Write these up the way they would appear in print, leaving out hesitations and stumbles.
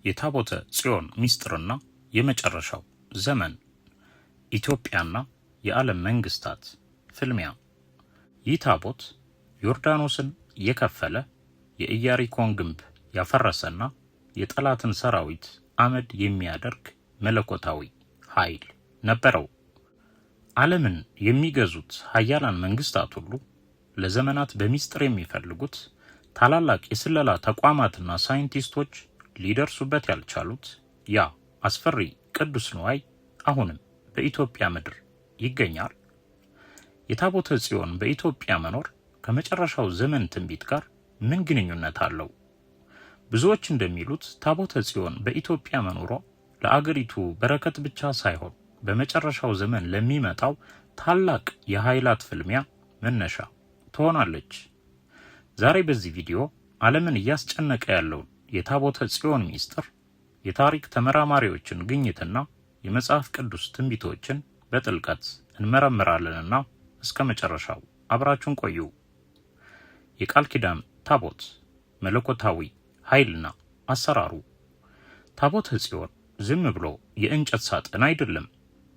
የታቦተ ጽዮን ምስጢርና የመጨረሻው ዘመን፣ ኢትዮጵያና የዓለም መንግስታት ፍልሚያ። ይህ ታቦት ዮርዳኖስን የከፈለ የኢያሪኮን ግንብ ያፈረሰና የጠላትን ሰራዊት አመድ የሚያደርግ መለኮታዊ ኃይል ነበረው። ዓለምን የሚገዙት ኃያላን መንግስታት ሁሉ ለዘመናት በሚስጥር የሚፈልጉት ታላላቅ የስለላ ተቋማትና ሳይንቲስቶች ሊደርሱበት ያልቻሉት ያ አስፈሪ ቅዱስ ንዋይ አሁንም በኢትዮጵያ ምድር ይገኛል። የታቦተ ጽዮን በኢትዮጵያ መኖር ከመጨረሻው ዘመን ትንቢት ጋር ምን ግንኙነት አለው? ብዙዎች እንደሚሉት ታቦተ ጽዮን በኢትዮጵያ መኖሯ ለአገሪቱ በረከት ብቻ ሳይሆን በመጨረሻው ዘመን ለሚመጣው ታላቅ የኃይላት ፍልሚያ መነሻ ትሆናለች። ዛሬ በዚህ ቪዲዮ ዓለምን እያስጨነቀ ያለውን የታቦተ ጽዮን ምስጢር፣ የታሪክ ተመራማሪዎችን ግኝትና የመጽሐፍ ቅዱስ ትንቢቶችን በጥልቀት እንመረምራለንና እስከ መጨረሻው አብራችሁን ቆዩ። የቃል ኪዳን ታቦት መለኮታዊ ኃይልና አሰራሩ። ታቦተ ጽዮን ዝም ብሎ የእንጨት ሳጥን አይደለም።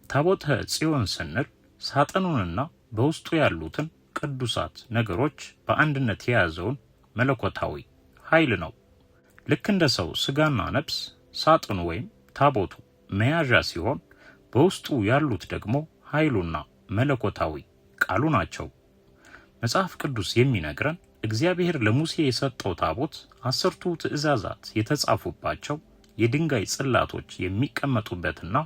ታቦተ ጽዮን ስንል ሳጥኑንና በውስጡ ያሉትን ቅዱሳት ነገሮች በአንድነት የያዘውን መለኮታዊ ኃይል ነው። ልክ እንደ ሰው ስጋና ነፍስ ሳጥኑ ወይም ታቦቱ መያዣ ሲሆን፣ በውስጡ ያሉት ደግሞ ኃይሉና መለኮታዊ ቃሉ ናቸው። መጽሐፍ ቅዱስ የሚነግረን እግዚአብሔር ለሙሴ የሰጠው ታቦት 10ቱ ትእዛዛት የተጻፉባቸው የድንጋይ ጽላቶች የሚቀመጡበትና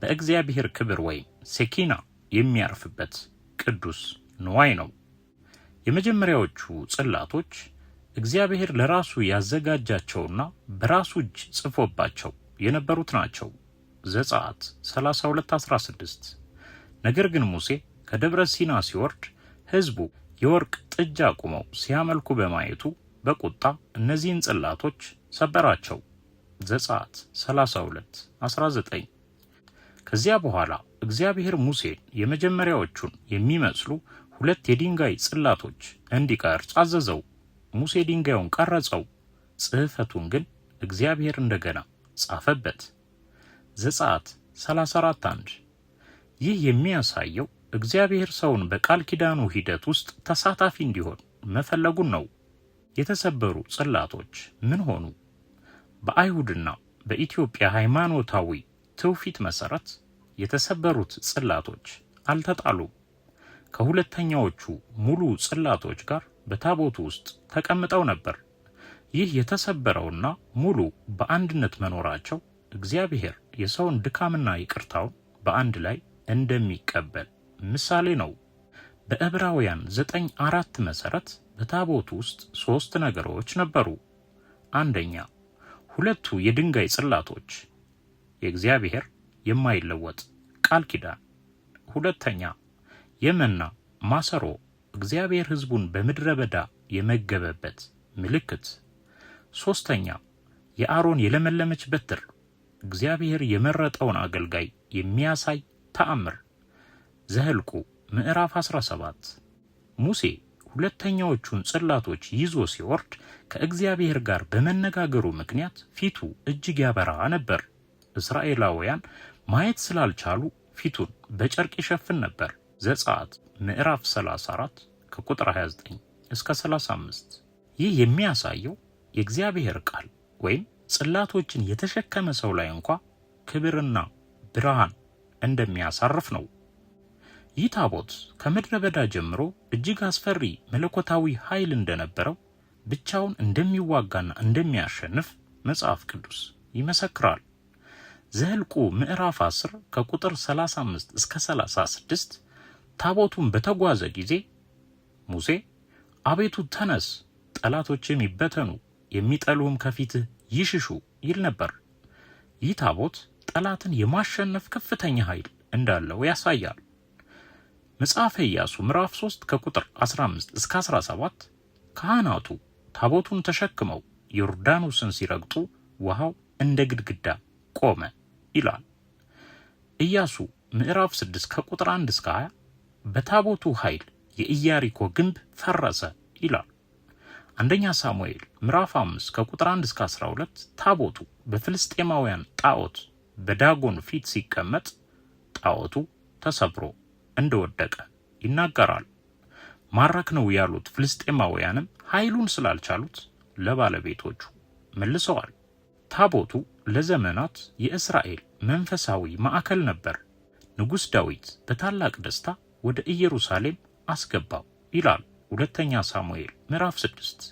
በእግዚአብሔር ክብር ወይም ሴኪና የሚያርፍበት ቅዱስ ንዋይ ነው። የመጀመሪያዎቹ ጽላቶች እግዚአብሔር ለራሱ ያዘጋጃቸውና በራሱ እጅ ጽፎባቸው የነበሩት ናቸው። ዘጸአት 32:16። ነገር ግን ሙሴ ከደብረ ሲና ሲወርድ ሕዝቡ የወርቅ ጥጃ አቁመው ሲያመልኩ በማየቱ በቁጣ እነዚህን ጽላቶች ሰበራቸው። ዘጸአት 32:19። ከዚያ በኋላ እግዚአብሔር ሙሴን የመጀመሪያዎቹን የሚመስሉ 2 የድንጋይ ጽላቶች እንዲቀርጽ አዘዘው። ሙሴ ድንጋዩን ቀረጸው፣ ጽሕፈቱን ግን እግዚአብሔር እንደገና ጻፈበት። ዘጸአት 34:1። ይህ የሚያሳየው እግዚአብሔር ሰውን በቃል ኪዳኑ ሂደት ውስጥ ተሳታፊ እንዲሆን መፈለጉን ነው። የተሰበሩ ጽላቶች ምን ሆኑ? በአይሁድና በኢትዮጵያ ሃይማኖታዊ ትውፊት መሰረት የተሰበሩት ጽላቶች አልተጣሉም። ከሁለተኛዎቹ ሙሉ ጽላቶች ጋር በታቦቱ ውስጥ ተቀምጠው ነበር። ይህ የተሰበረውና ሙሉ በአንድነት መኖራቸው እግዚአብሔር የሰውን ድካምና ይቅርታውን በአንድ ላይ እንደሚቀበል ምሳሌ ነው። በዕብራውያን 9:4 መሰረት በታቦቱ ውስጥ 3 ነገሮች ነበሩ። አንደኛ፣ 2 የድንጋይ ጽላቶች፣ የእግዚአብሔር የማይለወጥ ቃል ኪዳን። ሁለተኛ፣ የመና ማሰሮ፣ እግዚአብሔር ሕዝቡን በምድረ በዳ የመገበበት ምልክት። ሶስተኛ፣ የአሮን የለመለመች በትር፣ እግዚአብሔር የመረጠውን አገልጋይ የሚያሳይ ተአምር። ዘኍልቍ ምዕራፍ 17። ሙሴ ሁለተኛዎቹን ጽላቶች ይዞ ሲወርድ ከእግዚአብሔር ጋር በመነጋገሩ ምክንያት ፊቱ እጅግ ያበራ ነበር። እስራኤላውያን ማየት ስላልቻሉ ፊቱን በጨርቅ ይሸፍን ነበር። ዘጸአት ምዕራፍ 34 ከቁጥር 29 እስከ 35። ይህ የሚያሳየው የእግዚአብሔር ቃል ወይም ጽላቶችን የተሸከመ ሰው ላይ እንኳ ክብርና ብርሃን እንደሚያሳርፍ ነው። ይህ ታቦት ከምድረ በዳ ጀምሮ እጅግ አስፈሪ መለኮታዊ ኃይል እንደነበረው፣ ብቻውን እንደሚዋጋና እንደሚያሸንፍ መጽሐፍ ቅዱስ ይመሰክራል። ዘኍልቍ ምዕራፍ 10 ከቁጥር 35 እስከ 36 ታቦቱን በተጓዘ ጊዜ ሙሴ አቤቱ ተነስ፣ ጠላቶችም ይበተኑ፣ የሚጠሉህም ከፊትህ ይሽሹ ይል ነበር። ይህ ታቦት ጠላትን የማሸነፍ ከፍተኛ ኃይል እንዳለው ያሳያል። መጽሐፈ ኢያሱ ምዕራፍ 3 ከቁጥር 15 እስከ 17 ካህናቱ ታቦቱን ተሸክመው ዮርዳኖስን ሲረግጡ ውሃው እንደ ግድግዳ ቆመ ይላል። ኢያሱ ምዕራፍ 6 ከቁጥር 1 እስከ 20 በታቦቱ ኃይል የኢያሪኮ ግንብ ፈረሰ ይላል። አንደኛ ሳሙኤል ምዕራፍ 5 ከቁጥር 1 እስከ 12 ታቦቱ በፍልስጤማውያን ጣዖት በዳጎን ፊት ሲቀመጥ ጣዖቱ ተሰብሮ እንደወደቀ ይናገራል። ማረክ ነው ያሉት ፍልስጤማውያንም ኃይሉን ስላልቻሉት ለባለቤቶቹ መልሰዋል። ታቦቱ ለዘመናት የእስራኤል መንፈሳዊ ማዕከል ነበር። ንጉሥ ዳዊት በታላቅ ደስታ ወደ ኢየሩሳሌም አስገባው ይላል ሁለተኛ ሳሙኤል ምዕራፍ 6።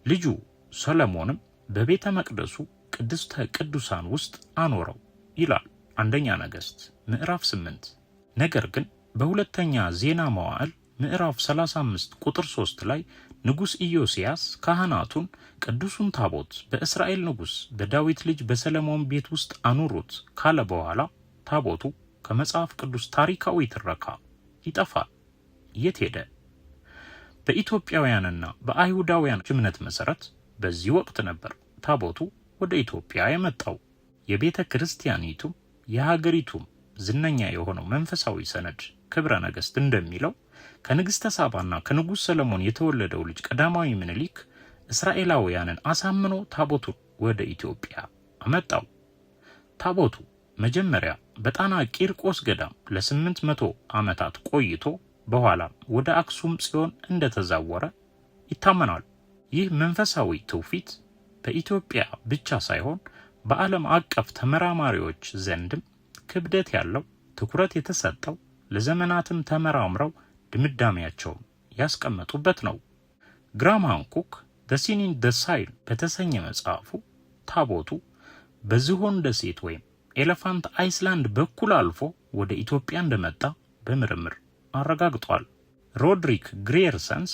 ልጁ ሰለሞንም በቤተ መቅደሱ ቅድስተ ቅዱሳን ውስጥ አኖረው ይላል አንደኛ ነገሥት ምዕራፍ 8። ነገር ግን በሁለተኛ ዜና መዋዕል ምዕራፍ 35 ቁጥር 3 ላይ ንጉሥ ኢዮስያስ ካህናቱን ቅዱሱን ታቦት በእስራኤል ንጉሥ በዳዊት ልጅ በሰለሞን ቤት ውስጥ አኑሩት ካለ በኋላ ታቦቱ ከመጽሐፍ ቅዱስ ታሪካዊ ትረካ ይጠፋል። የት ሄደ? በኢትዮጵያውያንና በአይሁዳውያን እምነት መሰረት በዚህ ወቅት ነበር ታቦቱ ወደ ኢትዮጵያ የመጣው። የቤተ ክርስቲያኒቱም የሀገሪቱም ዝነኛ የሆነው መንፈሳዊ ሰነድ ክብረ ነገሥት እንደሚለው ከንግሥተ ሳባና ከንጉሥ ሰለሞን የተወለደው ልጅ ቀዳማዊ ምኒልክ እስራኤላውያንን አሳምኖ ታቦቱን ወደ ኢትዮጵያ አመጣው። ታቦቱ መጀመሪያ በጣና ቂርቆስ ገዳም ለ800 ዓመታት ቆይቶ በኋላ ወደ አክሱም ጽዮን እንደተዛወረ ይታመናል። ይህ መንፈሳዊ ትውፊት በኢትዮጵያ ብቻ ሳይሆን በዓለም አቀፍ ተመራማሪዎች ዘንድም ክብደት ያለው ትኩረት የተሰጠው ለዘመናትም ተመራምረው ድምዳሜያቸውን ያስቀመጡበት ነው። ግራም ሃንኮክ ዘ ሲን ኢን ዘ ሳይል በተሰኘ መጽሐፉ ታቦቱ በዝሆን ደሴት ወይም ኤሌፋንት አይስላንድ በኩል አልፎ ወደ ኢትዮጵያ እንደመጣ በምርምር አረጋግጧል። ሮድሪክ ግሪየርሰንስ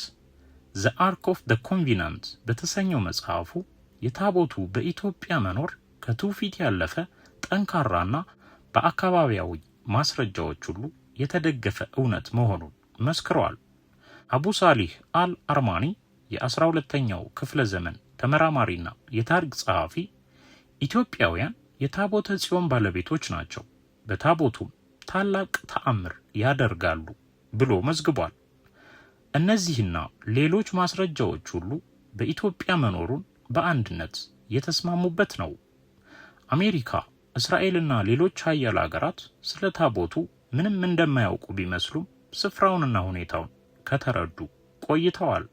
ዘ አርክ ኦፍ ዘ ኮንቪናንት በተሰኘው መጽሐፉ የታቦቱ በኢትዮጵያ መኖር ከትውፊት ያለፈ ጠንካራና በአካባቢያዊ ማስረጃዎች ሁሉ የተደገፈ እውነት መሆኑን መስክረዋል። አቡ ሳሊህ አል አርማኒ የ12ኛው ክፍለ ዘመን ተመራማሪና የታሪክ ጸሐፊ ኢትዮጵያውያን የታቦተ ጽዮን ባለቤቶች ናቸው፣ በታቦቱም ታላቅ ተአምር ያደርጋሉ ብሎ መዝግቧል። እነዚህና ሌሎች ማስረጃዎች ሁሉ በኢትዮጵያ መኖሩን በአንድነት የተስማሙበት ነው። አሜሪካ፣ እስራኤልና ሌሎች ሀያል ሀገራት ስለ ታቦቱ ምንም እንደማያውቁ ቢመስሉም ስፍራውንና ሁኔታውን ከተረዱ ቆይተዋል።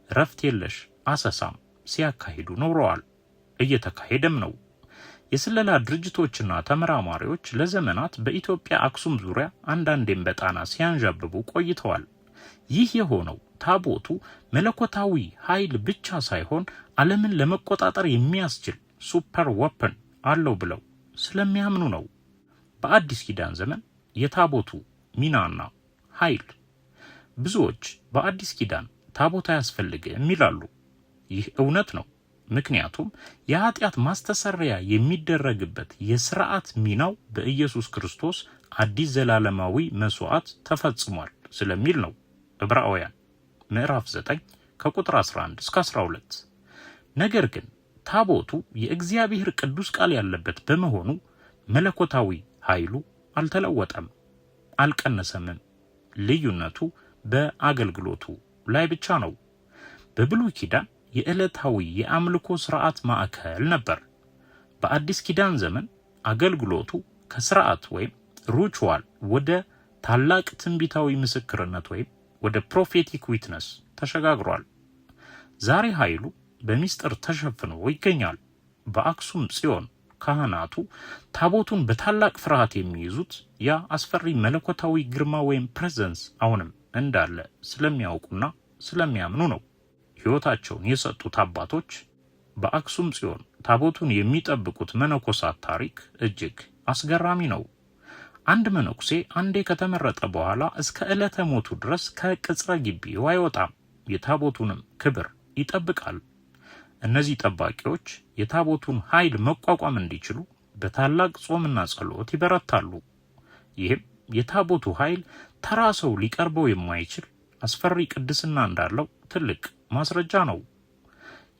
ረፍት የለሽ አሰሳም ሲያካሂዱ ኖረዋል፣ እየተካሄደም ነው። የስለላ ድርጅቶችና ተመራማሪዎች ለዘመናት በኢትዮጵያ አክሱም ዙሪያ አንዳንዴም በጣና ሲያንዣብቡ ቆይተዋል። ይህ የሆነው ታቦቱ መለኮታዊ ኃይል ብቻ ሳይሆን ዓለምን ለመቆጣጠር የሚያስችል ሱፐር ወፐን አለው ብለው ስለሚያምኑ ነው። በአዲስ ኪዳን ዘመን የታቦቱ ሚናና ኃይል ብዙዎች በአዲስ ኪዳን ታቦት አያስፈልግም ይላሉ። ይህ እውነት ነው። ምክንያቱም የኃጢአት ማስተሰሪያ የሚደረግበት የሥርዓት ሚናው በኢየሱስ ክርስቶስ አዲስ ዘላለማዊ መስዋዕት ተፈጽሟል ስለሚል ነው። ዕብራውያን ምዕራፍ 9 ከቁጥር 11 እስከ 12። ነገር ግን ታቦቱ የእግዚአብሔር ቅዱስ ቃል ያለበት በመሆኑ መለኮታዊ ኃይሉ አልተለወጠም፣ አልቀነሰምም። ልዩነቱ በአገልግሎቱ ላይ ብቻ ነው። በብሉይ ኪዳን የዕለታዊ የአምልኮ ሥርዓት ማዕከል ነበር። በአዲስ ኪዳን ዘመን አገልግሎቱ ከሥርዓት ወይም ሪቹዋል ወደ ታላቅ ትንቢታዊ ምስክርነት ወይም ወደ ፕሮፌቲክ ዊትነስ ተሸጋግሯል። ዛሬ ኃይሉ በሚስጥር ተሸፍኖ ይገኛል። በአክሱም ጽዮን ካህናቱ ታቦቱን በታላቅ ፍርሃት የሚይዙት ያ አስፈሪ መለኮታዊ ግርማ ወይም ፕሬዘንስ አሁንም እንዳለ ስለሚያውቁና ስለሚያምኑ ነው። ሕይወታቸውን የሰጡት አባቶች በአክሱም ጽዮን ታቦቱን የሚጠብቁት መነኮሳት ታሪክ እጅግ አስገራሚ ነው። አንድ መነኩሴ አንዴ ከተመረጠ በኋላ እስከ ዕለተ ሞቱ ድረስ ከቅጽረ ግቢው አይወጣም። የታቦቱንም ክብር ይጠብቃል። እነዚህ ጠባቂዎች የታቦቱን ኃይል መቋቋም እንዲችሉ በታላቅ ጾምና ጸሎት ይበረታሉ። ይህም የታቦቱ ኃይል ተራ ሰው ሊቀርበው የማይችል አስፈሪ ቅድስና እንዳለው ትልቅ ማስረጃ ነው።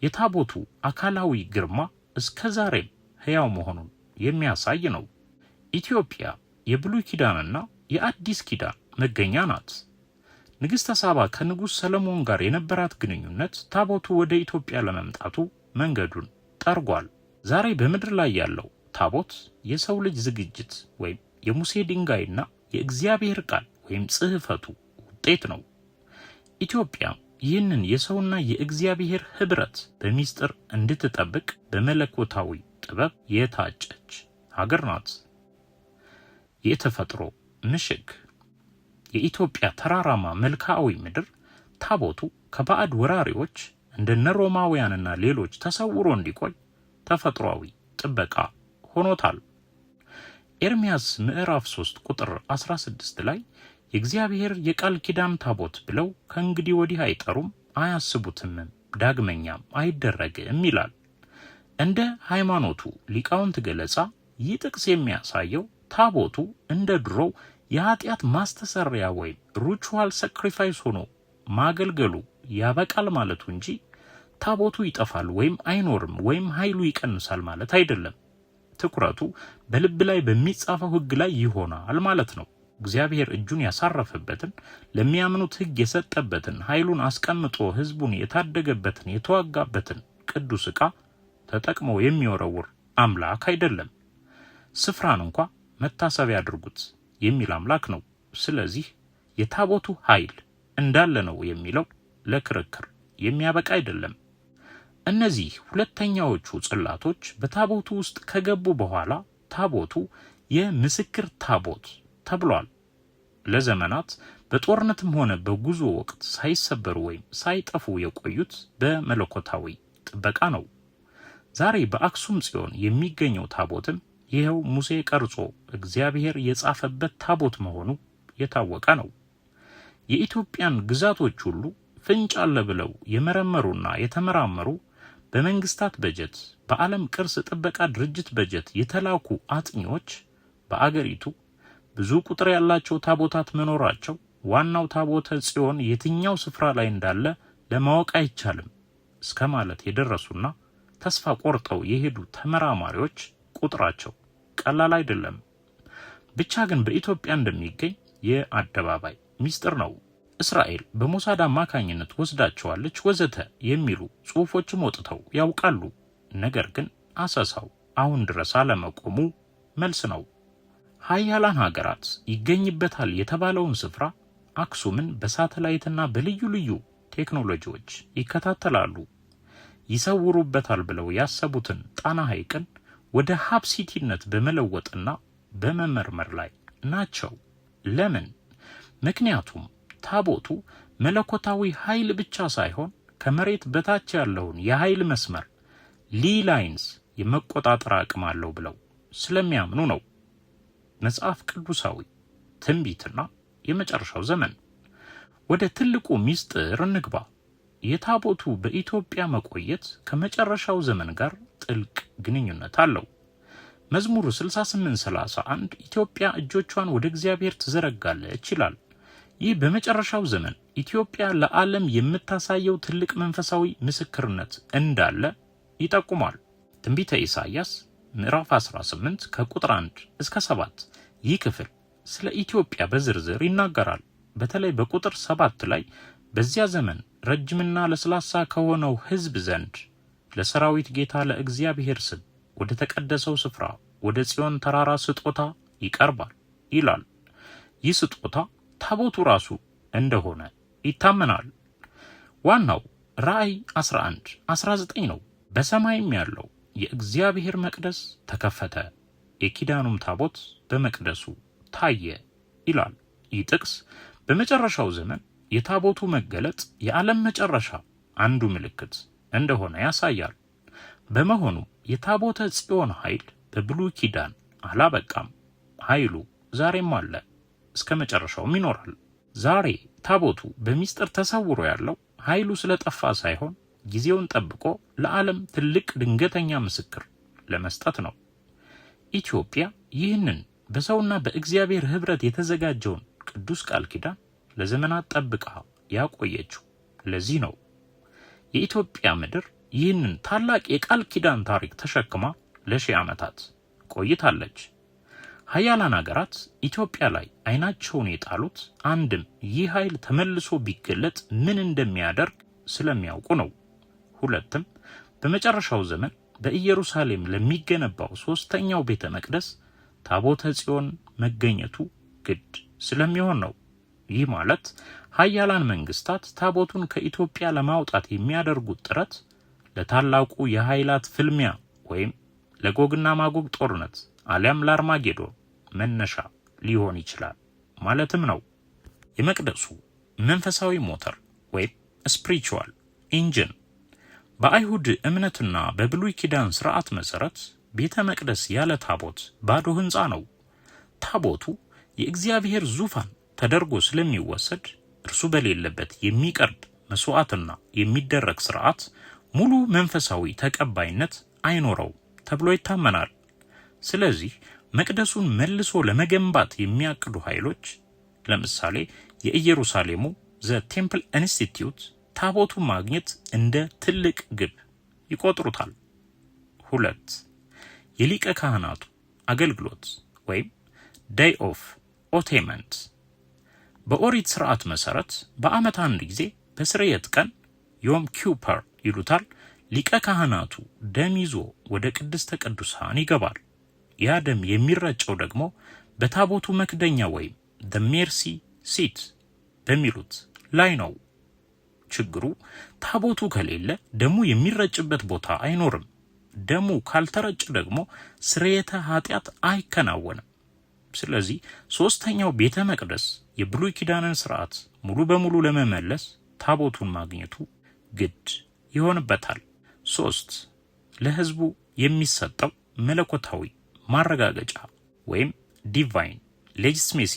የታቦቱ አካላዊ ግርማ እስከ ዛሬም ሕያው መሆኑን የሚያሳይ ነው። ኢትዮጵያ የብሉይ ኪዳንና የአዲስ ኪዳን መገኛ ናት። ንግሥተ ሳባ ከንጉሥ ሰለሞን ጋር የነበራት ግንኙነት ታቦቱ ወደ ኢትዮጵያ ለመምጣቱ መንገዱን ጠርጓል። ዛሬ በምድር ላይ ያለው ታቦት የሰው ልጅ ዝግጅት ወይም የሙሴ ድንጋይና የእግዚአብሔር ቃል ወይም ጽሕፈቱ ውጤት ነው። ኢትዮጵያ ይህንን የሰውና የእግዚአብሔር ኅብረት በሚስጥር እንድትጠብቅ በመለኮታዊ ጥበብ የታጨች ሀገር ናት። የተፈጥሮ ምሽግ የኢትዮጵያ ተራራማ መልክዓዊ ምድር ታቦቱ ከባዕድ ወራሪዎች እንደነ ሮማውያንና ሌሎች ተሰውሮ እንዲቆይ ተፈጥሯዊ ጥበቃ ሆኖታል። ኤርምያስ ምዕራፍ 3 ቁጥር 16 ላይ የእግዚአብሔር የቃል ኪዳን ታቦት ብለው ከእንግዲህ ወዲህ አይጠሩም አያስቡትም፣ ዳግመኛም አይደረግም ይላል። እንደ ሃይማኖቱ ሊቃውንት ገለጻ ይህ ጥቅስ የሚያሳየው ታቦቱ እንደ ድሮው የኃጢአት ማስተሰሪያ ወይም ሪቹዋል ሳክሪፋይስ ሆኖ ማገልገሉ ያበቃል ማለቱ እንጂ ታቦቱ ይጠፋል ወይም አይኖርም ወይም ኃይሉ ይቀንሳል ማለት አይደለም። ትኩረቱ በልብ ላይ በሚጻፈው ሕግ ላይ ይሆናል ማለት ነው። እግዚአብሔር እጁን ያሳረፈበትን ለሚያምኑት ሕግ የሰጠበትን ኃይሉን አስቀምጦ ሕዝቡን የታደገበትን የተዋጋበትን ቅዱስ ዕቃ ተጠቅሞ የሚወረውር አምላክ አይደለም። ስፍራን እንኳ መታሰቢያ አድርጉት የሚል አምላክ ነው። ስለዚህ የታቦቱ ኃይል እንዳለ ነው የሚለው ለክርክር የሚያበቃ አይደለም። እነዚህ ሁለተኛዎቹ ጽላቶች በታቦቱ ውስጥ ከገቡ በኋላ ታቦቱ የምስክር ታቦት ተብሏል። ለዘመናት በጦርነትም ሆነ በጉዞ ወቅት ሳይሰበሩ ወይም ሳይጠፉ የቆዩት በመለኮታዊ ጥበቃ ነው። ዛሬ በአክሱም ጽዮን የሚገኘው ታቦትም ይኸው ሙሴ ቀርጾ እግዚአብሔር የጻፈበት ታቦት መሆኑ የታወቀ ነው። የኢትዮጵያን ግዛቶች ሁሉ ፍንጭ አለ ብለው የመረመሩና የተመራመሩ በመንግስታት በጀት በዓለም ቅርስ ጥበቃ ድርጅት በጀት የተላኩ አጥኚዎች በአገሪቱ ብዙ ቁጥር ያላቸው ታቦታት መኖራቸው ዋናው ታቦተ ጽዮን የትኛው ስፍራ ላይ እንዳለ ለማወቅ አይቻልም እስከ ማለት የደረሱና ተስፋ ቆርጠው የሄዱ ተመራማሪዎች ቁጥራቸው ቀላል አይደለም። ብቻ ግን በኢትዮጵያ እንደሚገኝ የአደባባይ ሚስጥር ነው። እስራኤል በሞሳድ አማካኝነት ወስዳቸዋለች ወዘተ የሚሉ ጽሑፎችም ወጥተው ያውቃሉ። ነገር ግን አሰሳው አሁን ድረስ አለመቆሙ መልስ ነው። ሀያላን ሀገራት ይገኝበታል የተባለውን ስፍራ አክሱምን በሳተላይትና በልዩ ልዩ ቴክኖሎጂዎች ይከታተላሉ። ይሰውሩበታል ብለው ያሰቡትን ጣና ሐይቅን ወደ ሀብ ሲቲነት በመለወጥና በመመርመር ላይ ናቸው። ለምን? ምክንያቱም ታቦቱ መለኮታዊ ኃይል ብቻ ሳይሆን ከመሬት በታች ያለውን የኃይል መስመር ላይንስ የመቆጣጠር አቅም አለው ብለው ስለሚያምኑ ነው። መጽሐፍ ቅዱሳዊ ትንቢትና የመጨረሻው ዘመን። ወደ ትልቁ ሚስጥር እንግባ። የታቦቱ በኢትዮጵያ መቆየት ከመጨረሻው ዘመን ጋር ጥልቅ ግንኙነት አለው። መዝሙር 68:31 ኢትዮጵያ እጆቿን ወደ እግዚአብሔር ትዘረጋለች ይላል። ይህ በመጨረሻው ዘመን ኢትዮጵያ ለዓለም የምታሳየው ትልቅ መንፈሳዊ ምስክርነት እንዳለ ይጠቁማል። ትንቢተ ኢሳይያስ ምዕራፍ 18 ከቁጥር 1 እስከ 7 ይህ ክፍል ስለ ኢትዮጵያ በዝርዝር ይናገራል። በተለይ በቁጥር 7 ላይ በዚያ ዘመን ረጅምና ለስላሳ ከሆነው ሕዝብ ዘንድ ለሰራዊት ጌታ ለእግዚአብሔር ስም ወደ ተቀደሰው ስፍራ ወደ ጽዮን ተራራ ስጦታ ይቀርባል ይላል። ይህ ስጦታ ታቦቱ ራሱ እንደሆነ ይታመናል። ዋናው ራእይ 11:19 ነው። በሰማይም ያለው የእግዚአብሔር መቅደስ ተከፈተ፣ የኪዳኑም ታቦት በመቅደሱ ታየ ይላል። ይህ ጥቅስ በመጨረሻው ዘመን የታቦቱ መገለጥ የዓለም መጨረሻ አንዱ ምልክት እንደሆነ ያሳያል። በመሆኑም የታቦተ ጽዮን ኃይል በብሉይ ኪዳን አላበቃም። ኃይሉ ዛሬም አለ፣ እስከ መጨረሻውም ይኖራል። ዛሬ ታቦቱ በሚስጥር ተሰውሮ ያለው ኃይሉ ስለጠፋ ሳይሆን ጊዜውን ጠብቆ ለዓለም ትልቅ ድንገተኛ ምስክር ለመስጠት ነው። ኢትዮጵያ ይህንን በሰውና በእግዚአብሔር ኅብረት የተዘጋጀውን ቅዱስ ቃል ኪዳን ለዘመናት ጠብቃ ያቆየችው ለዚህ ነው። የኢትዮጵያ ምድር ይህንን ታላቅ የቃል ኪዳን ታሪክ ተሸክማ ለ1000 ዓመታት ቆይታለች። ሀያላን ሀገራት ኢትዮጵያ ላይ አይናቸውን የጣሉት አንድም ይህ ኃይል ተመልሶ ቢገለጥ ምን እንደሚያደርግ ስለሚያውቁ ነው። ሁለትም በመጨረሻው ዘመን በኢየሩሳሌም ለሚገነባው ሶስተኛው ቤተ መቅደስ ታቦተ ጽዮን መገኘቱ ግድ ስለሚሆን ነው። ይህ ማለት ሀያላን መንግስታት ታቦቱን ከኢትዮጵያ ለማውጣት የሚያደርጉት ጥረት ለታላቁ የኃይላት ፍልሚያ ወይም ለጎግና ማጎግ ጦርነት አሊያም ለአርማጌዶን መነሻ ሊሆን ይችላል ማለትም ነው። የመቅደሱ መንፈሳዊ ሞተር ወይም ስፒሪቹዋል ኢንጂን በአይሁድ እምነትና በብሉይ ኪዳን ስርዓት መሰረት ቤተ መቅደስ ያለ ታቦት ባዶ ህንፃ ነው። ታቦቱ የእግዚአብሔር ዙፋን ተደርጎ ስለሚወሰድ እርሱ በሌለበት የሚቀርብ መስዋዕትና የሚደረግ ስርዓት ሙሉ መንፈሳዊ ተቀባይነት አይኖረው ተብሎ ይታመናል። ስለዚህ መቅደሱን መልሶ ለመገንባት የሚያቅዱ ኃይሎች ለምሳሌ የኢየሩሳሌሙ ዘ ቴምፕል ኢንስቲትዩት ታቦቱን ማግኘት እንደ ትልቅ ግብ ይቆጥሩታል። 2 የሊቀ ካህናቱ አገልግሎት ወይም ዴይ ኦፍ ኦቴመንት በኦሪት ስርዓት መሰረት በዓመት አንድ ጊዜ በስርየት ቀን ዮም ኪፐር ይሉታል ሊቀ ካህናቱ ደም ይዞ ወደ ቅድስተ ቅዱሳን ይገባል። ያ ደም የሚረጨው ደግሞ በታቦቱ መክደኛ ወይም the mercy seat በሚሉት ላይ ነው። ችግሩ ታቦቱ ከሌለ ደሙ የሚረጭበት ቦታ አይኖርም። ደሙ ካልተረጨ ደግሞ ስርየተ ኃጢአት አይከናወንም። ስለዚህ ሶስተኛው ቤተ መቅደስ የብሉይ ኪዳንን ስርዓት ሙሉ በሙሉ ለመመለስ ታቦቱን ማግኘቱ ግድ ይሆንበታል። 3 ለህዝቡ የሚሰጠው መለኮታዊ ማረጋገጫ ወይም ዲቫይን ሌጂስሜሲ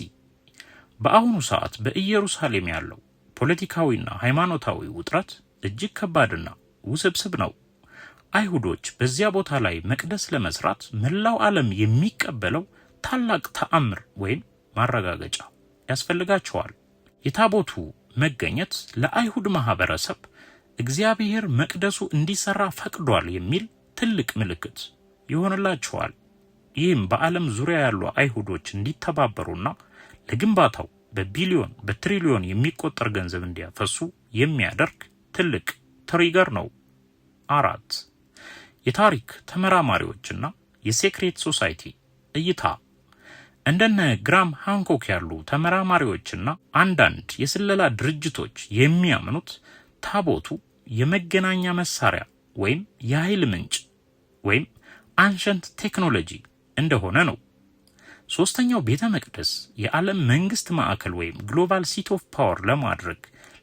በአሁኑ ሰዓት በኢየሩሳሌም ያለው ፖለቲካዊና ሃይማኖታዊ ውጥረት እጅግ ከባድና ውስብስብ ነው። አይሁዶች በዚያ ቦታ ላይ መቅደስ ለመስራት መላው ዓለም የሚቀበለው ታላቅ ተአምር ወይም ማረጋገጫ ያስፈልጋቸዋል። የታቦቱ መገኘት ለአይሁድ ማህበረሰብ እግዚአብሔር መቅደሱ እንዲሰራ ፈቅዷል የሚል ትልቅ ምልክት ይሆንላቸዋል። ይህም በዓለም ዙሪያ ያሉ አይሁዶች እንዲተባበሩና ለግንባታው በቢሊዮን በትሪሊዮን የሚቆጠር ገንዘብ እንዲያፈሱ የሚያደርግ ትልቅ ትሪገር ነው። 4 የታሪክ ተመራማሪዎችና የሴክሬት ሶሳይቲ እይታ እንደነ ግራም ሃንኮክ ያሉ ተመራማሪዎችና አንዳንድ የስለላ ድርጅቶች የሚያምኑት ታቦቱ የመገናኛ መሳሪያ ወይም የኃይል ምንጭ ወይም አንሸንት ቴክኖሎጂ እንደሆነ ነው። ሶስተኛው ቤተ መቅደስ የዓለም መንግስት ማዕከል ወይም ግሎባል ሲቲ ኦፍ ፓወር ለማድረግ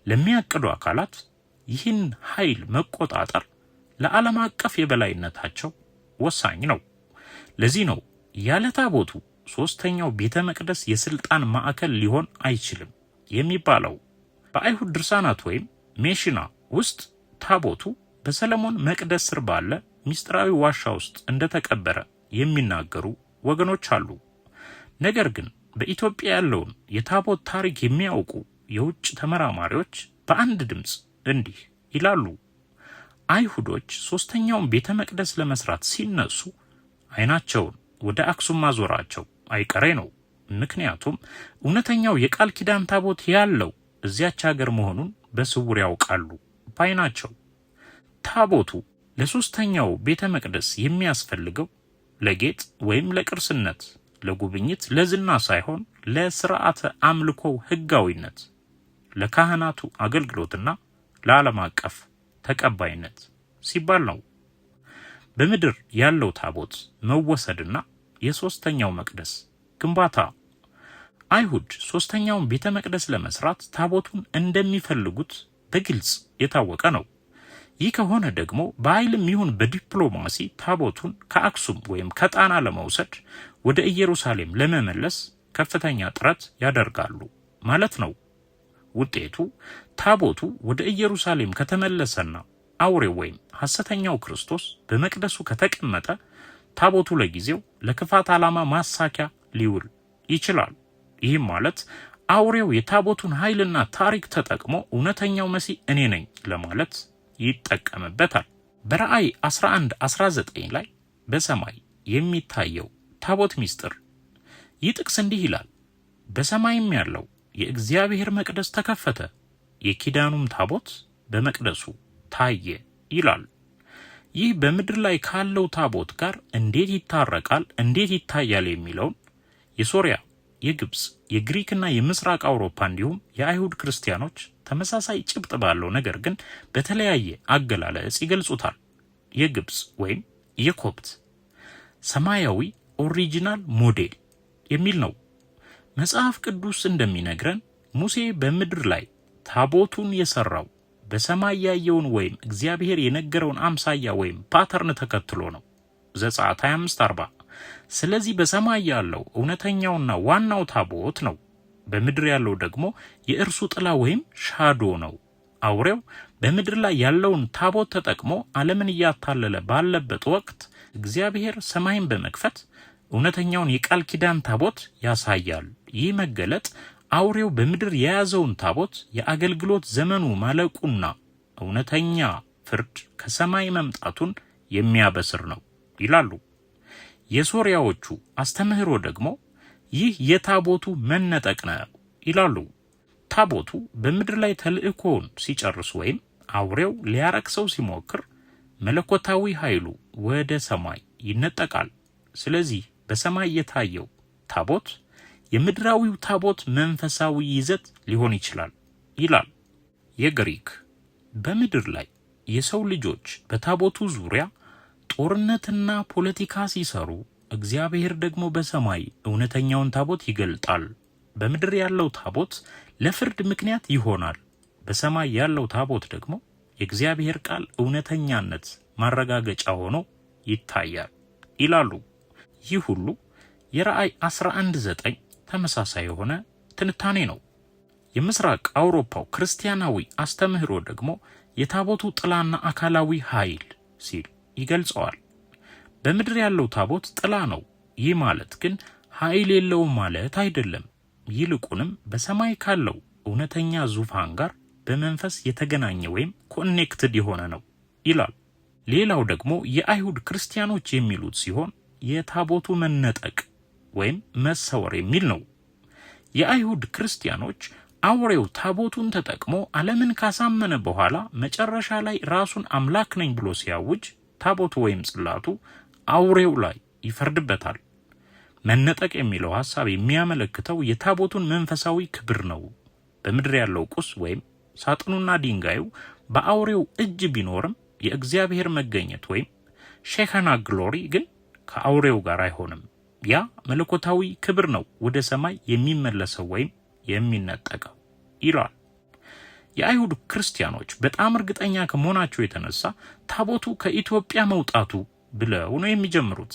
ለሚያቅዱ አካላት ይህን ኃይል መቆጣጠር ለዓለም አቀፍ የበላይነታቸው ወሳኝ ነው። ለዚህ ነው ያለ ታቦቱ ሶስተኛው ቤተ መቅደስ የስልጣን ማዕከል ሊሆን አይችልም የሚባለው። በአይሁድ ድርሳናት ወይም ሜሽና ውስጥ ታቦቱ በሰለሞን መቅደስ ስር ባለ ሚስጥራዊ ዋሻ ውስጥ እንደተቀበረ የሚናገሩ ወገኖች አሉ። ነገር ግን በኢትዮጵያ ያለውን የታቦት ታሪክ የሚያውቁ የውጭ ተመራማሪዎች በአንድ ድምፅ እንዲህ ይላሉ። አይሁዶች ሶስተኛውን ቤተ መቅደስ ለመስራት ሲነሱ አይናቸውን ወደ አክሱም ማዞራቸው አይቀሬ ነው። ምክንያቱም እውነተኛው የቃል ኪዳን ታቦት ያለው እዚያች ሀገር መሆኑን በስውር ያውቃሉ ባይ ናቸው። ታቦቱ ለሶስተኛው ቤተ መቅደስ የሚያስፈልገው ለጌጥ ወይም ለቅርስነት፣ ለጉብኝት፣ ለዝና ሳይሆን ለስርዓተ አምልኮው ህጋዊነት፣ ለካህናቱ አገልግሎትና ለዓለም አቀፍ ተቀባይነት ሲባል ነው። በምድር ያለው ታቦት መወሰድና የሶስተኛው መቅደስ ግንባታ አይሁድ ሶስተኛውን ቤተ መቅደስ ለመስራት ታቦቱን እንደሚፈልጉት በግልጽ የታወቀ ነው። ይህ ከሆነ ደግሞ በኃይልም ይሁን በዲፕሎማሲ ታቦቱን ከአክሱም ወይም ከጣና ለመውሰድ ወደ ኢየሩሳሌም ለመመለስ ከፍተኛ ጥረት ያደርጋሉ ማለት ነው። ውጤቱ ታቦቱ ወደ ኢየሩሳሌም ከተመለሰና አውሬው ወይም ሐሰተኛው ክርስቶስ በመቅደሱ ከተቀመጠ ታቦቱ ለጊዜው ለክፋት ዓላማ ማሳኪያ ሊውል ይችላል። ይህም ማለት አውሬው የታቦቱን ኃይልና ታሪክ ተጠቅሞ እውነተኛው መሲህ እኔ ነኝ ለማለት ይጠቀምበታል። በራእይ 11:19 ላይ በሰማይ የሚታየው ታቦት ሚስጥር ይህ ጥቅስ እንዲህ ይላል፣ በሰማይም ያለው የእግዚአብሔር መቅደስ ተከፈተ፣ የኪዳኑም ታቦት በመቅደሱ ታየ ይላል። ይህ በምድር ላይ ካለው ታቦት ጋር እንዴት ይታረቃል፣ እንዴት ይታያል የሚለውን የሶሪያ፣ የግብፅ፣ የግሪክና የምስራቅ አውሮፓ እንዲሁም የአይሁድ ክርስቲያኖች ተመሳሳይ ጭብጥ ባለው ነገር ግን በተለያየ አገላለጽ ይገልጹታል። የግብፅ ወይም የኮፕት ሰማያዊ ኦሪጂናል ሞዴል የሚል ነው። መጽሐፍ ቅዱስ እንደሚነግረን ሙሴ በምድር ላይ ታቦቱን የሰራው በሰማይ ያየውን ወይም እግዚአብሔር የነገረውን አምሳያ ወይም ፓተርን ተከትሎ ነው። ዘጸአት 25:40። ስለዚህ በሰማይ ያለው እውነተኛውና ዋናው ታቦት ነው። በምድር ያለው ደግሞ የእርሱ ጥላ ወይም ሻዶ ነው። አውሬው በምድር ላይ ያለውን ታቦት ተጠቅሞ ዓለምን እያታለለ ባለበት ወቅት እግዚአብሔር ሰማይን በመክፈት እውነተኛውን የቃል ኪዳን ታቦት ያሳያል። ይህ መገለጥ አውሬው በምድር የያዘውን ታቦት የአገልግሎት ዘመኑ ማለቁና እውነተኛ ፍርድ ከሰማይ መምጣቱን የሚያበስር ነው ይላሉ። የሶሪያዎቹ አስተምህሮ ደግሞ ይህ የታቦቱ መነጠቅ ነው ይላሉ። ታቦቱ በምድር ላይ ተልእኮውን ሲጨርስ ወይም አውሬው ሊያረክሰው ሲሞክር መለኮታዊ ኃይሉ ወደ ሰማይ ይነጠቃል። ስለዚህ በሰማይ የታየው ታቦት የምድራዊው ታቦት መንፈሳዊ ይዘት ሊሆን ይችላል ይላል። የግሪክ በምድር ላይ የሰው ልጆች በታቦቱ ዙሪያ ጦርነትና ፖለቲካ ሲሰሩ እግዚአብሔር ደግሞ በሰማይ እውነተኛውን ታቦት ይገልጣል። በምድር ያለው ታቦት ለፍርድ ምክንያት ይሆናል። በሰማይ ያለው ታቦት ደግሞ የእግዚአብሔር ቃል እውነተኛነት ማረጋገጫ ሆኖ ይታያል ይላሉ። ይህ ሁሉ የራእይ 11:9 ተመሳሳይ የሆነ ትንታኔ ነው። የምስራቅ አውሮፓው ክርስቲያናዊ አስተምህሮ ደግሞ የታቦቱ ጥላና አካላዊ ኃይል ሲል ይገልጸዋል። በምድር ያለው ታቦት ጥላ ነው። ይህ ማለት ግን ኃይል የለውም ማለት አይደለም። ይልቁንም በሰማይ ካለው እውነተኛ ዙፋን ጋር በመንፈስ የተገናኘ ወይም ኮኔክትድ የሆነ ነው ይላል። ሌላው ደግሞ የአይሁድ ክርስቲያኖች የሚሉት ሲሆን የታቦቱ መነጠቅ ወይም መሰወር የሚል ነው። የአይሁድ ክርስቲያኖች አውሬው ታቦቱን ተጠቅሞ ዓለምን ካሳመነ በኋላ መጨረሻ ላይ ራሱን አምላክ ነኝ ብሎ ሲያውጅ ታቦቱ ወይም ጽላቱ አውሬው ላይ ይፈርድበታል። መነጠቅ የሚለው ሐሳብ የሚያመለክተው የታቦቱን መንፈሳዊ ክብር ነው። በምድር ያለው ቁስ ወይም ሳጥኑና ድንጋዩ በአውሬው እጅ ቢኖርም የእግዚአብሔር መገኘት ወይም ሼካና ግሎሪ ግን ከአውሬው ጋር አይሆንም። ያ መለኮታዊ ክብር ነው ወደ ሰማይ የሚመለሰው ወይም የሚነጠቀው ይላል። የአይሁድ ክርስቲያኖች በጣም እርግጠኛ ከመሆናቸው የተነሳ ታቦቱ ከኢትዮጵያ መውጣቱ ብለው ነው የሚጀምሩት።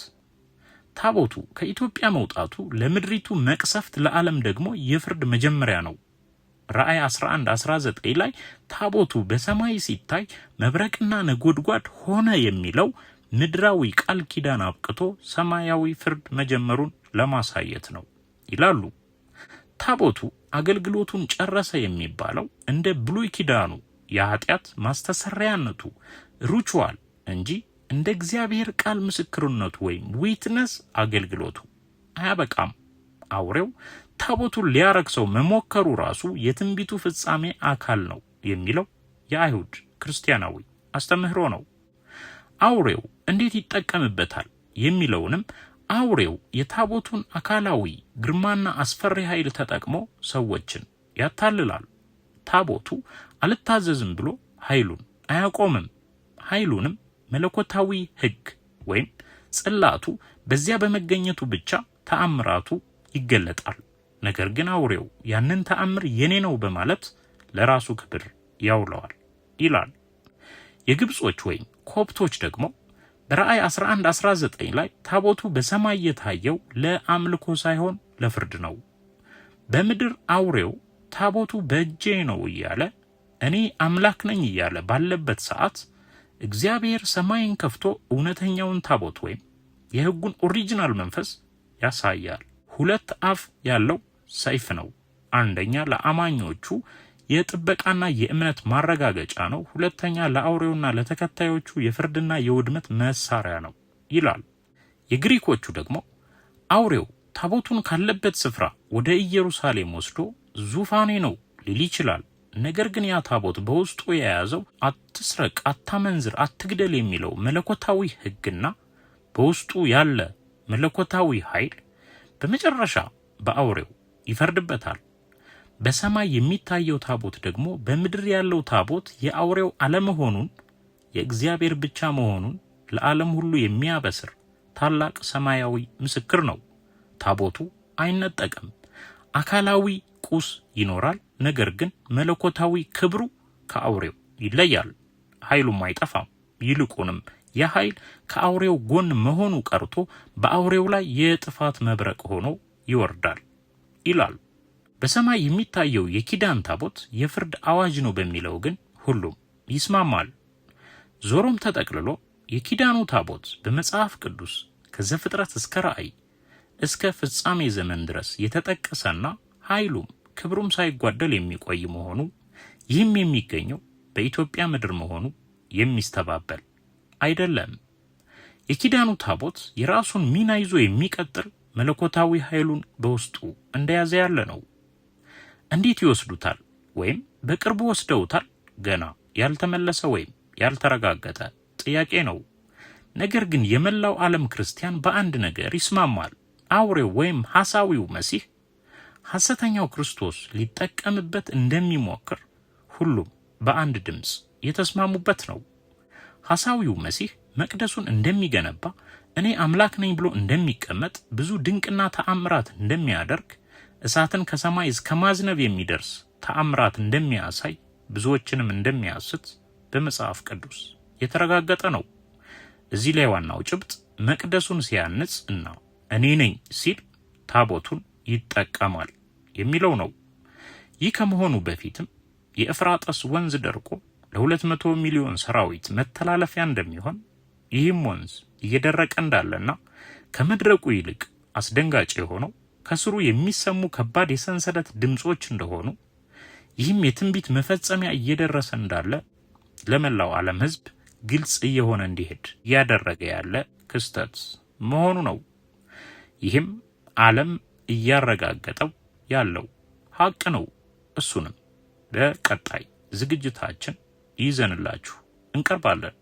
ታቦቱ ከኢትዮጵያ መውጣቱ ለምድሪቱ መቅሰፍት፣ ለዓለም ደግሞ የፍርድ መጀመሪያ ነው። ራእይ 11:19 ላይ ታቦቱ በሰማይ ሲታይ መብረቅና ነጎድጓድ ሆነ የሚለው ምድራዊ ቃል ኪዳን አብቅቶ ሰማያዊ ፍርድ መጀመሩን ለማሳየት ነው ይላሉ። ታቦቱ አገልግሎቱን ጨረሰ የሚባለው እንደ ብሉይ ኪዳኑ የኃጢአት ማስተሰሪያነቱ ሪቹዋል እንጂ እንደ እግዚአብሔር ቃል ምስክርነቱ ወይም ዊትነስ አገልግሎቱ አያበቃም። አውሬው ታቦቱን ሊያረክሰው መሞከሩ ራሱ የትንቢቱ ፍጻሜ አካል ነው የሚለው የአይሁድ ክርስቲያናዊ አስተምህሮ ነው። አውሬው እንዴት ይጠቀምበታል የሚለውንም አውሬው የታቦቱን አካላዊ ግርማና አስፈሪ ኃይል ተጠቅሞ ሰዎችን ያታልላል። ታቦቱ አልታዘዝም ብሎ ኃይሉን አያቆምም። ኃይሉንም መለኮታዊ ሕግ ወይም ጽላቱ በዚያ በመገኘቱ ብቻ ተአምራቱ ይገለጣል። ነገር ግን አውሬው ያንን ተአምር የኔ ነው በማለት ለራሱ ክብር ያውለዋል ይላል። የግብጾች ወይም ኮፕቶች ደግሞ በራእይ 11:19 ላይ ታቦቱ በሰማይ የታየው ለአምልኮ ሳይሆን ለፍርድ ነው። በምድር አውሬው ታቦቱ በእጄ ነው እያለ እኔ አምላክ ነኝ እያለ ባለበት ሰዓት እግዚአብሔር ሰማይን ከፍቶ እውነተኛውን ታቦት ወይም የሕጉን ኦሪጂናል መንፈስ ያሳያል። ሁለት አፍ ያለው ሰይፍ ነው። አንደኛ ለአማኞቹ የጥበቃና የእምነት ማረጋገጫ ነው። ሁለተኛ ለአውሬውና ለተከታዮቹ የፍርድና የውድመት መሳሪያ ነው ይላል። የግሪኮቹ ደግሞ አውሬው ታቦቱን ካለበት ስፍራ ወደ ኢየሩሳሌም ወስዶ ዙፋኔ ነው ሊል ይችላል። ነገር ግን ያ ታቦት በውስጡ የያዘው አትስረቅ፣ አታመንዝር፣ አትግደል የሚለው መለኮታዊ ሕግና በውስጡ ያለ መለኮታዊ ኃይል በመጨረሻ በአውሬው ይፈርድበታል። በሰማይ የሚታየው ታቦት ደግሞ በምድር ያለው ታቦት የአውሬው አለመሆኑን የእግዚአብሔር ብቻ መሆኑን ለዓለም ሁሉ የሚያበስር ታላቅ ሰማያዊ ምስክር ነው። ታቦቱ አይነጠቅም። አካላዊ ቁስ ይኖራል፣ ነገር ግን መለኮታዊ ክብሩ ከአውሬው ይለያል። ኃይሉም አይጠፋም። ይልቁንም የኃይል ከአውሬው ጎን መሆኑ ቀርቶ በአውሬው ላይ የጥፋት መብረቅ ሆኖ ይወርዳል ይላል። በሰማይ የሚታየው የኪዳን ታቦት የፍርድ አዋጅ ነው በሚለው ግን ሁሉም ይስማማል። ዞሮም ተጠቅልሎ የኪዳኑ ታቦት በመጽሐፍ ቅዱስ ከዘፍጥረት እስከ ራእይ እስከ ፍጻሜ ዘመን ድረስ የተጠቀሰና ኃይሉም ክብሩም ሳይጓደል የሚቆይ መሆኑ፣ ይህም የሚገኘው በኢትዮጵያ ምድር መሆኑ የሚስተባበል አይደለም። የኪዳኑ ታቦት የራሱን ሚና ይዞ የሚቀጥል መለኮታዊ ኃይሉን በውስጡ እንደያዘ ያለ ነው። እንዴት ይወስዱታል ወይም በቅርቡ ወስደውታል? ገና ያልተመለሰ ወይም ያልተረጋገጠ ጥያቄ ነው። ነገር ግን የመላው ዓለም ክርስቲያን በአንድ ነገር ይስማማል። አውሬው ወይም ሐሳዊው መሲህ ሐሰተኛው ክርስቶስ ሊጠቀምበት እንደሚሞክር ሁሉም በአንድ ድምፅ የተስማሙበት ነው። ሐሳዊው መሲህ መቅደሱን እንደሚገነባ፣ እኔ አምላክ ነኝ ብሎ እንደሚቀመጥ፣ ብዙ ድንቅና ተአምራት እንደሚያደርግ፣ እሳትን ከሰማይ እስከ ማዝነብ የሚደርስ ተአምራት እንደሚያሳይ፣ ብዙዎችንም እንደሚያስት በመጽሐፍ ቅዱስ የተረጋገጠ ነው። እዚህ ላይ ዋናው ጭብጥ መቅደሱን ሲያንጽ እና እኔ ነኝ ሲል ታቦቱን ይጠቀማል የሚለው ነው። ይህ ከመሆኑ በፊትም የኤፍራጥስ ወንዝ ደርቆ ለ200 ሚሊዮን ሰራዊት መተላለፊያ እንደሚሆን፣ ይህም ወንዝ እየደረቀ እንዳለና ከመድረቁ ይልቅ አስደንጋጭ የሆነው ከስሩ የሚሰሙ ከባድ የሰንሰለት ድምጾች እንደሆኑ፣ ይህም የትንቢት መፈጸሚያ እየደረሰ እንዳለ ለመላው ዓለም ሕዝብ ግልጽ እየሆነ እንዲሄድ እያደረገ ያለ ክስተት መሆኑ ነው። ይህም ዓለም እያረጋገጠው ያለው ሀቅ ነው። እሱንም በቀጣይ ዝግጅታችን ይዘንላችሁ እንቀርባለን።